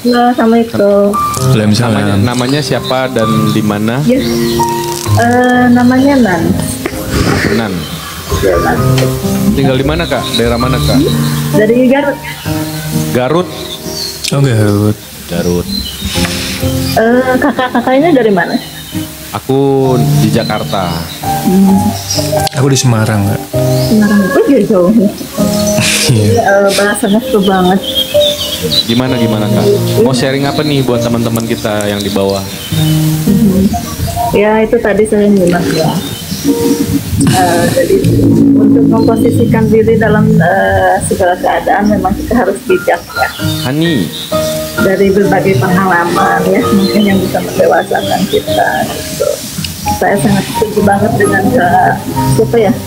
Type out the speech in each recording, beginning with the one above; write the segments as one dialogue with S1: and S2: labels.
S1: Halo, Assalamualaikum.
S2: Namanya siapa dan di mana?
S1: Ya, namanya Nan.
S2: Nan.
S1: Ya, Nan.
S2: Tinggal di mana Kak? Daerah mana Kak?
S1: Dari Garut.
S2: Garut.
S3: Oh, Garut.
S2: Garut.
S1: Kakak-kakaknya dari mana?
S2: Aku di Jakarta.
S3: Aku di Semarang, Kak.
S1: Semarang. Oh, gitu.
S3: Iya.
S1: Bahasanya seru banget.
S2: Gimana Kak? Mau sharing apa nih buat teman-teman kita yang di bawah?
S1: Ya, itu tadi saya bilang ya. Jadi untuk memposisikan diri dalam segala keadaan memang kita harus bijak ya.
S2: Hani.
S1: Dari berbagai pengalaman ya, mungkin yang bisa mendewasakan kita. Gitu. Saya sangat setuju banget dengan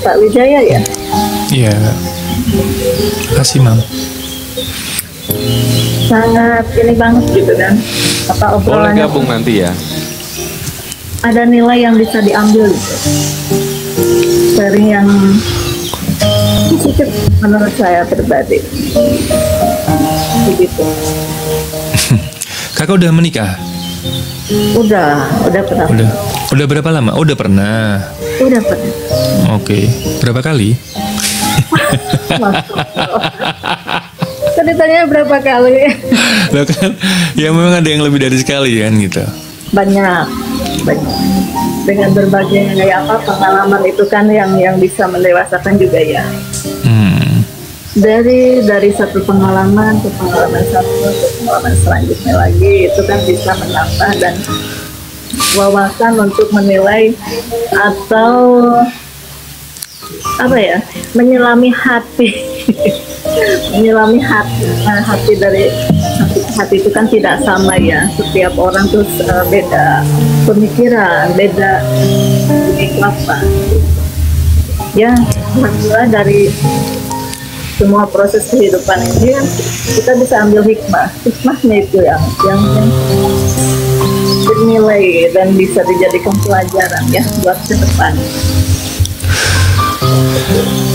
S1: Pak Wijaya ya.
S3: Iya. Kasih, Mam.
S1: Sangat ini banget gitu kan. Apa
S2: Boleh
S1: obrolannya?
S2: gabung nanti ya.
S1: Ada nilai yang bisa diambil gitu. Dari yang sedikit menurut saya pribadi. Begitu.
S3: Kakak udah menikah?
S1: Udah pernah.
S3: Udah berapa lama? Oh, udah pernah.
S1: Udah pernah.
S3: Oke. Berapa kali?
S1: Kan ditanya berapa kali?
S3: Loh kan, ya memang ada yang lebih dari sekali kan gitu.
S1: Banyak. Dengan berbagai pengalaman itu kan yang bisa mendewasakan juga ya. Dari satu pengalaman ke pengalaman satu ke pengalaman selanjutnya lagi itu kan bisa menambah dan wawasan untuk menilai atau menyelami hati. Menyelami hati. Nah, hati itu kan tidak sama ya. Setiap orang tuh beda pemikiran, beda apa. Ya, alhamdulillah dari semua proses kehidupan ini kita bisa ambil hikmahnya itu yang bernilai dan bisa dijadikan pelajaran ya buat ke depan.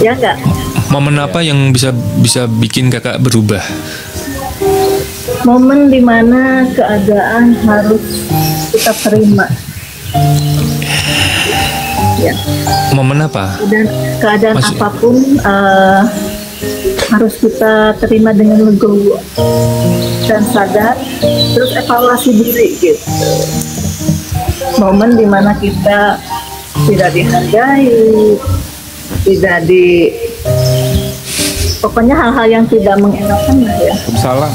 S1: Ya enggak?
S3: Momen apa yang bisa bikin kakak berubah?
S1: Momen dimana keadaan harus kita terima. Ya.
S3: Momen apa?
S1: Dan keadaan apapun harus kita terima dengan legowo dan sadar, terus evaluasi diri gitu. Momen dimana kita tidak dihargai, pokoknya hal-hal yang tidak mengenakan lah ya.
S2: Salah.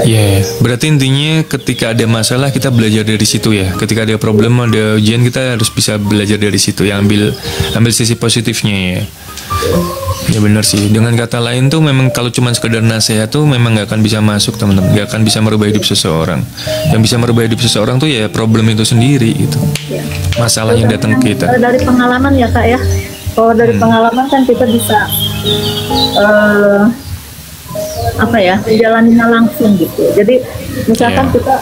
S3: Iya, berarti intinya ketika ada masalah kita belajar dari situ ya. Ketika ada problem, ada ujian, kita harus bisa belajar dari situ. Ya, ambil sisi positifnya ya. Ya benar sih. Dengan kata lain tuh memang kalau cuma sekedar nasihat tuh memang nggak akan bisa masuk teman-teman. Nggak akan bisa merubah hidup seseorang. Yang bisa merubah hidup seseorang tuh ya problem itu sendiri gitu.
S1: Ya.
S3: Masalah yang datang ke kita.
S1: Dari pengalaman ya Kak ya. Kalau dari pengalaman kan kita bisa menjalaninya langsung gitu. Jadi misalkan kita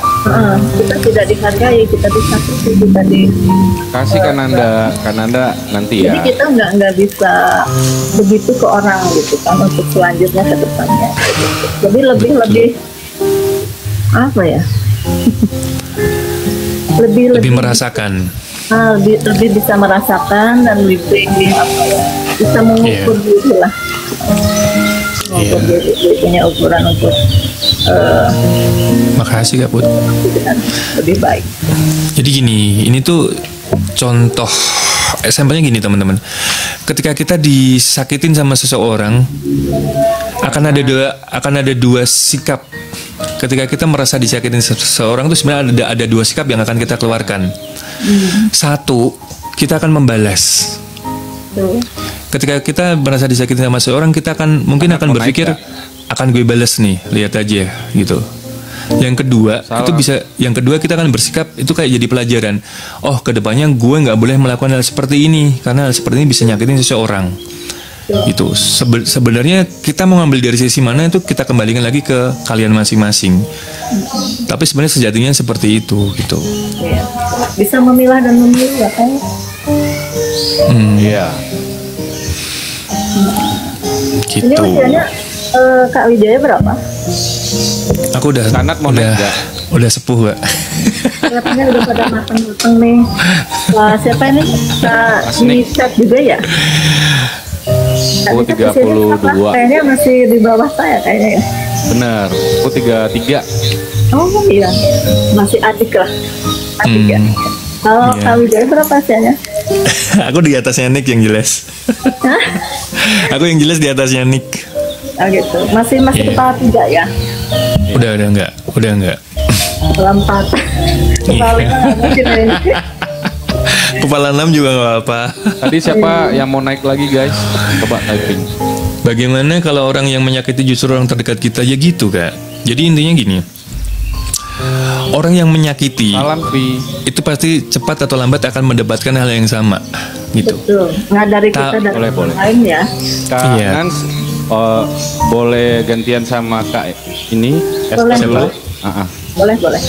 S1: tidak dihargai, kita disakiti, kita
S2: kasih Kananda nanti ya.
S1: Jadi kita nggak bisa begitu ke orang gitu kan untuk selanjutnya ke depannya. Jadi lebih lebih
S3: merasakan.
S1: Lebih bisa merasakan dan lebih bisa mengukur diri lah. Punya ukuran untuk
S3: makasih Kak Put.
S1: Lebih baik.
S3: Jadi gini, ini tuh contoh sampelnya gini teman-teman. Ketika kita disakitin sama seseorang, akan ada dua sikap. Ketika kita merasa disakitin seseorang tuh sebenarnya ada dua sikap yang akan kita keluarkan. Satu, kita akan membalas. Ketika kita merasa disakitin sama seseorang, kita mungkin akan berpikir akan gue balas nih, lihat aja gitu. Yang kedua kita akan bersikap itu kayak jadi pelajaran. Oh, kedepannya gue nggak boleh melakukan hal seperti ini karena hal seperti ini bisa nyakitin seseorang. Itu sebenarnya kita mau ngambil dari sisi mana itu kita kembalikan lagi ke kalian masing-masing. Tapi sebenarnya sejatinya seperti itu gitu.
S1: Ya. Bisa memilah dan memilih ya kan?
S2: Iya.
S3: Gitu.
S1: Ini usianya Kak Wijaya berapa?
S3: Aku udah
S2: Kanat mau naik nggak?
S3: udah sepuh, Kak.
S1: Kelihatannya udah pada matang-matang nih. Wah, siapa ini? Kak
S2: Asnik.
S1: Nicat juga ya? Kak
S2: Oh,
S1: Nicat di sini
S2: 32.
S1: apa? Kayaknya masih di bawah saya kayaknya ya.
S2: Benar. Aku 33.
S1: Oh iya, masih adik lah. Adik ya. Kalau
S3: Iya.
S1: Kak Wijaya berapa usianya?
S3: Aku di atasnya Nick yang jelas.
S1: Hah?
S3: Aku yang jelas di atasnya Nick.
S1: Oh gitu. Masih
S3: Iya.
S1: kepala 3 ya?
S3: Udah enggak.
S1: Kepala 4. Kepala 5 nggak mungkin ya ini.
S3: Kepala 6 juga nggak apa-apa.
S2: Tadi siapa yang mau naik lagi guys? Coba typing.
S3: Bagaimana kalau orang yang menyakiti justru orang terdekat kita? Ya gitu, Kak. Jadi intinya gini. Orang yang menyakiti
S2: Salam Pi.
S3: itu pasti cepat atau lambat akan mendapatkan hal yang sama, gitu.
S1: Betul. Nggak dari kita dari
S2: boleh,
S1: orang
S2: boleh.
S1: lain ya.
S2: Kak
S3: Iya.
S2: Nans, boleh gantian sama Kak ini?
S1: Boleh.
S2: Esther dulu?
S1: Boleh, boleh.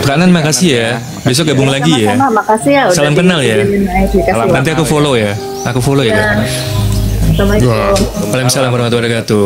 S3: Kak Nan, makasih ya. Besok gabung lagi ya.
S1: Sama-sama, makasih ya. udah
S3: Salam kenal ya.
S1: diizinin aplikasi
S2: Salam
S1: WhatsApp.
S3: Nanti aku follow ya. Aku follow ya, Kak.
S1: Assalamualaikum.
S3: Waalaikumsalam warahmatullahi wabarakatuh.